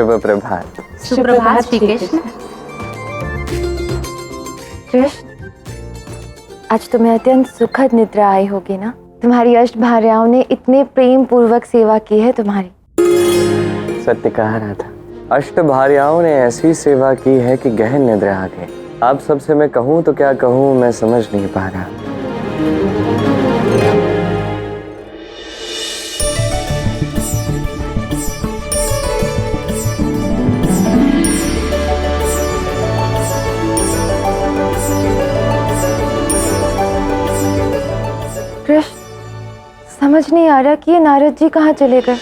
शुभ प्रभात। सुप्रभात श्री कृष्ण। कृष्ण, आज तुम्हें अत्यंत सुखद निद्रा आई होगी ना? तुम्हारी अष्टभार्याओं ने इतने प्रेम पूर्वक सेवा की है तुम्हारी। सत्य कहा रहा था, अष्टभार्याओं ने ऐसी सेवा की है कि गहन निद्रा आ गई। आप सबसे मैं कहूँ तो क्या कहूँ, मैं समझ नहीं पा रहा। कृष्ण, समझ नहीं आ रहा कि ये नारद जी कहाँ चले गए।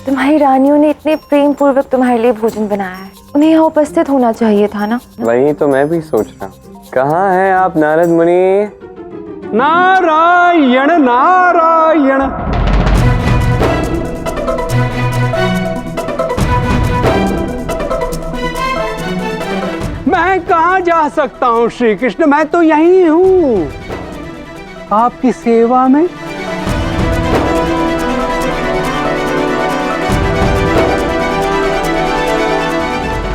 तुम्हारी रानियों ने इतने प्रेम पूर्वक तुम्हारे लिए भोजन बनाया है, उन्हें यहाँ उपस्थित होना चाहिए था ना? वही तो मैं भी सोच रहा हूँ। कहाँ हैं आप नारद मुनि? नारायण नारायण। मैं कहाँ जा सकता हूँ श्री कृष्ण, मैं तो यही हूँ आपकी सेवा में।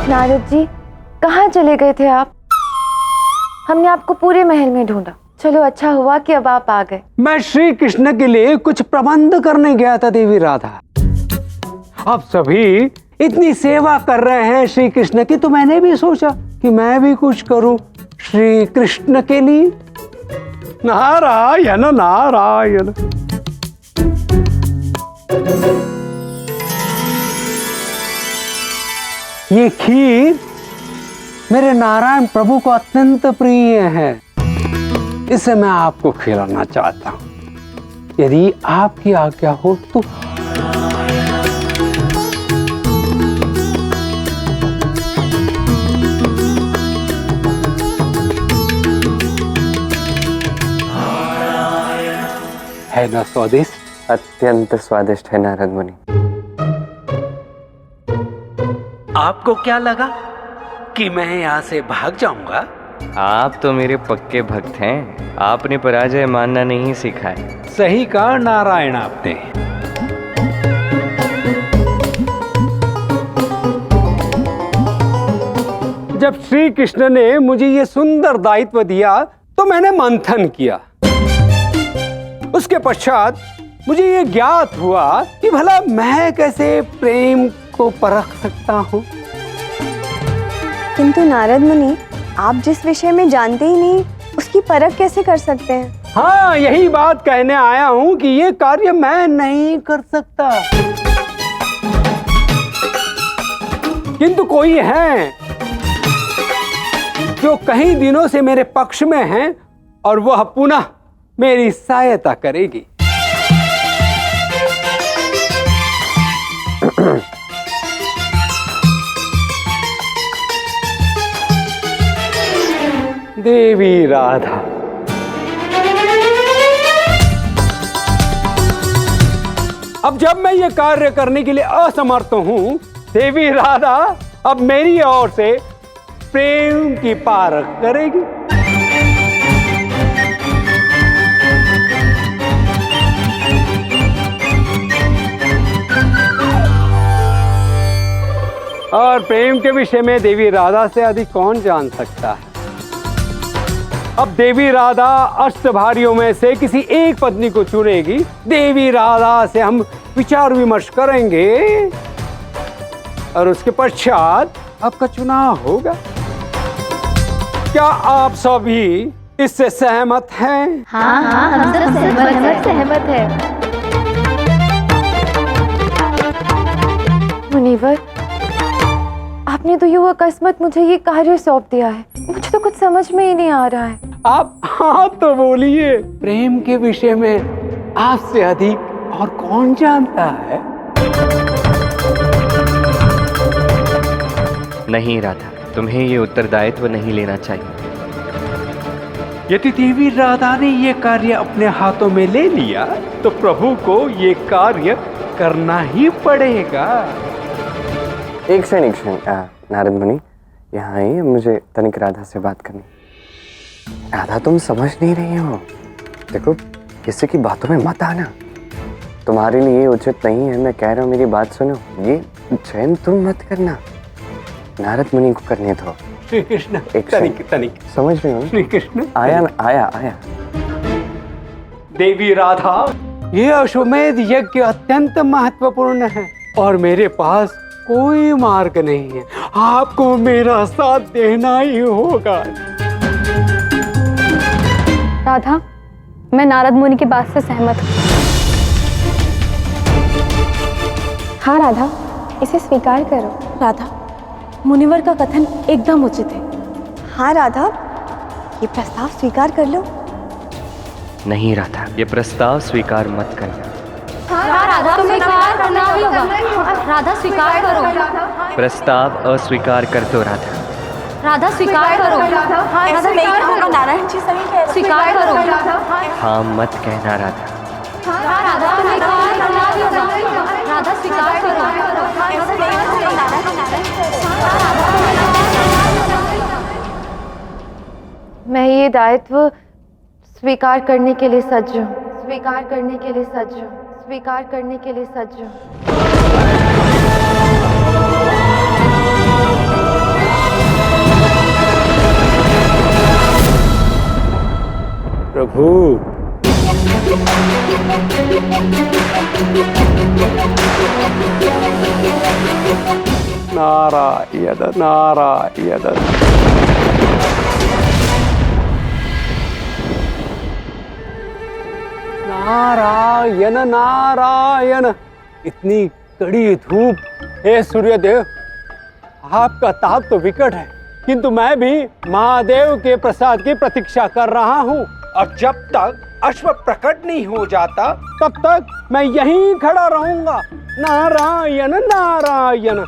नारद जी, कहाँ चले गए थे आप? हमने आपको पूरे महल में ढूंढा। चलो अच्छा हुआ कि अब आप आ गए। मैं श्री कृष्ण के लिए कुछ प्रबंध करने गया था देवी राधा। अब सभी इतनी सेवा कर रहे हैं श्री कृष्ण की, तो मैंने भी सोचा कि मैं भी कुछ करूं श्री कृष्ण के लिए। नारायण नारायण। ये खीर मेरे नारायण प्रभु को अत्यंत प्रिय है, इसे मैं आपको खिलाना चाहता हूं, यदि आपकी आज्ञा हो तो। है ना स्वादिष्ट? अत्यंत स्वादिष्ट है नारद मुनि। आपको क्या लगा कि मैं यहाँ से भाग जाऊंगा? आप तो मेरे पक्के भक्त हैं, आपने पराजय मानना नहीं सीखा है। सही कहा नारायण आपने। जब श्री कृष्ण ने मुझे ये सुंदर दायित्व दिया तो मैंने मंथन किया। उसके पश्चात मुझे ये ज्ञात हुआ कि भला मैं कैसे प्रेम को परख सकता हूँ। किंतु नारद मुनि, आप जिस विषय में जानते ही नहीं, उसकी परख कैसे कर सकते हैं? हाँ, यही बात कहने आया हूँ कि ये कार्य मैं नहीं कर सकता, किंतु कोई है जो कई दिनों से मेरे पक्ष में है और वह पुनः मेरी सहायता करेगी। देवी राधा। अब जब मैं ये कार्य करने के लिए असमर्थ हूं, देवी राधा अब मेरी ओर से प्रेम की पारख करेगी। और प्रेम के विषय में देवी राधा से अधिक कौन जान सकता है। अब देवी राधा अष्टभार्यों में से किसी एक पत्नी को चुनेगी। देवी राधा से हम विचार विमर्श करेंगे और उसके पश्चात आपका चुनाव होगा। क्या आप सभी इससे सहमत हैं? हाँ हाँ, हम सब सहमत है। मुनिवर, आपने तो यूं अकस्मात मुझे ये कार्य सौंप दिया है, मुझे तो कुछ समझ में ही नहीं आ रहा है। आप हाँ तो बोलिए, प्रेम के विषय में आपसे अधिक और कौन जानता है? नहीं राधा, तुम्हें ये उत्तरदायित्व नहीं लेना चाहिए। यदि देवी राधा ने ये कार्य अपने हाथों में ले लिया तो प्रभु को ये कार्य करना ही पड़ेगा। एक क्षण नारद मुनि, यहाँ आइए, मुझे तनिक राधा से बात करनी। राधा, तुम समझ नहीं रही हो। देखो, किसी की बातों में मत आना। तुम्हारे लिए ये उचित नहीं है। मैं कह रहा हूँ मेरी बात सुनो। ये चयन तुम मत करना, नारद मुनि को करने दो। श्री कृष्ण, एक तनिक समझ रहे हो? श्री कृष्ण, आया। देवी राधा, ये अश्वमेध यज्ञ अत्यंत महत्वपूर्ण है और मेरे पास कोई मार्ग नहीं है। आपको मेरा साथ देना ही होगा। राधा, मैं नारद मुनि की बात से सहमत हूँ। हाँ राधा, इसे स्वीकार करो। राधा, मुनिवर का कथन एकदम उचित है। हाँ राधा, ये प्रस्ताव स्वीकार कर लो। नहीं राधा, ये प्रस्ताव स्वीकार मत करना। राधा, स्वीकार करना होगा। राधा, स्वीकार करो। प्रस्ताव अस्वीकार कर दो राधा। राधा, स्वीकार करो। राधा, नारायण जी सही कह रहे हैं। स्वीकार करो। हाँ मत कहना राधा। राधा, स्वीकार करना होगा। राधा, स्वीकार करो। मैं ये दायित्व स्वीकार करने के लिए सज्ज हूँ। स्वीकार करने के लिए सज्ज हूँ। स्वीकार करने के लिए सज्ज हूँ। प्रभु, नारायण नारायण। नारायण नारायण। इतनी कड़ी धूप, हे सूर्यदेव, आपका ताप तो विकट है, किंतु मैं भी महादेव के प्रसाद की प्रतीक्षा कर रहा हूँ और जब तक अश्व प्रकट नहीं हो जाता तब तक मैं यहीं खड़ा रहूंगा। नारायण नारायण।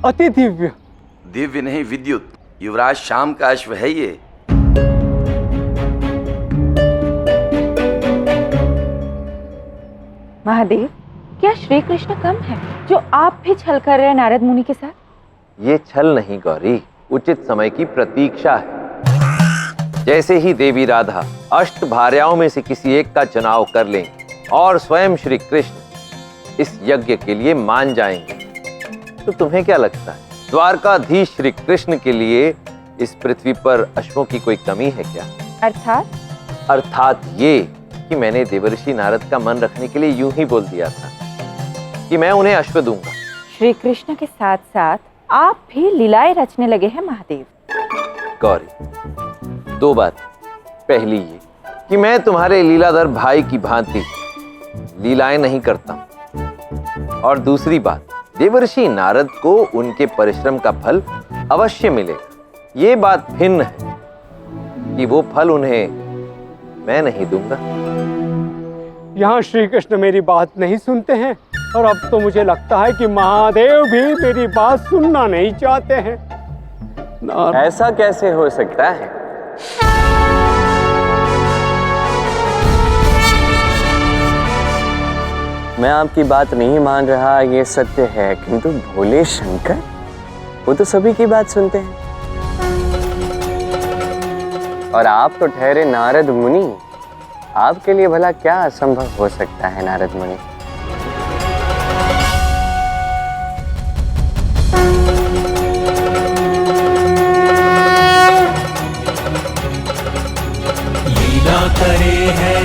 अति दिव्य। दिव्य नहीं, विद्युत। युवराज शाम का अश्व है ये। महादेव, क्या श्री कृष्ण कम है जो आप भी छल कर रहे हैं नारद मुनि के साथ? ये छल नहीं गौरी, उचित समय की प्रतीक्षा है। जैसे ही देवी राधा अष्ट भार्याओं में से किसी एक का चुनाव कर लें और स्वयं श्री कृष्ण इस यज्ञ के लिए मान जाएंगे, तो तुम्हें क्या लगता है द्वारकाधीश श्री कृष्ण के लिए इस पृथ्वी पर अश्वों की कोई कमी है क्या? अर्थात ये कि मैंने देवर्षि नारद का मन रखने के लिए यूं ही बोल दिया था कि मैं उन्हें अश्व दूंगा। श्री कृष्ण के साथ साथ आप भी लीलाएं रचने लगे हैं महादेव। गौरी, दो बात। पहली ये कि मैं तुम्हारे लीलाधर भाई की भांति लीलाएं नहीं करता, और दूसरी बात, देवर्षि नारद को उनके परिश्रम का फल अवश्य मिलेगा। ये बात भिन्न है कि वो फल उन्हें मैं नहीं दूंगा। यहाँ श्री कृष्ण मेरी बात नहीं सुनते हैं और अब तो मुझे लगता है कि महादेव भी मेरी बात सुनना नहीं चाहते हैं। ऐसा कैसे हो सकता है? मैं आपकी बात नहीं मान रहा, ये सत्य है, किंतु भोले शंकर वो तो सभी की बात सुनते हैं। और आप तो ठहरे नारद मुनि, आपके लिए भला क्या असंभव हो सकता है नारद मुनि? लीला करे है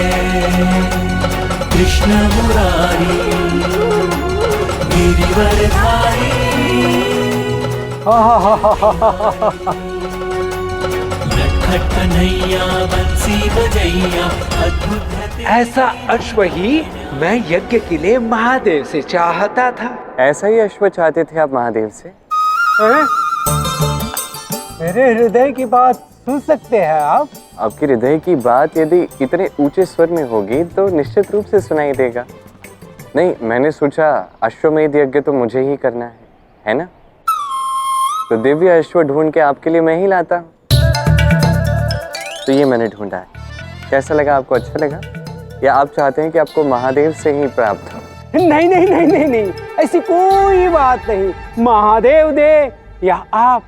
कृष्ण मुरारी गिरिवरधारी। नटखट कन्हैया बंसी बजैया अद्भुत है। ऐसा अश्व ही मैं यज्ञ के लिए महादेव से चाहता था। ऐसा ही अश्व चाहते थे आप महादेव से? हैं? मेरे हृदय की बात सुन सकते हैं आप? आपके हृदय की बात यदि इतने ऊंचे स्वर में होगी तो निश्चित रूप से सुनाई देगा। नहीं, मैंने सोचा अश्वमेध यज्ञ तो मुझे ही करना है ना? तो दिव्य अश्व ढूंढ के आपके लिए मैं ही लाता हूँ। तो ये मैंने ढूंढा है। कैसा लगा आपको? अच्छा लगा? या आप चाहते हैं कि आपको महादेव से ही प्राप्त हो? नहीं नहीं नहीं नहीं नहीं, ऐसी कोई बात नहीं। महादेव दे या आप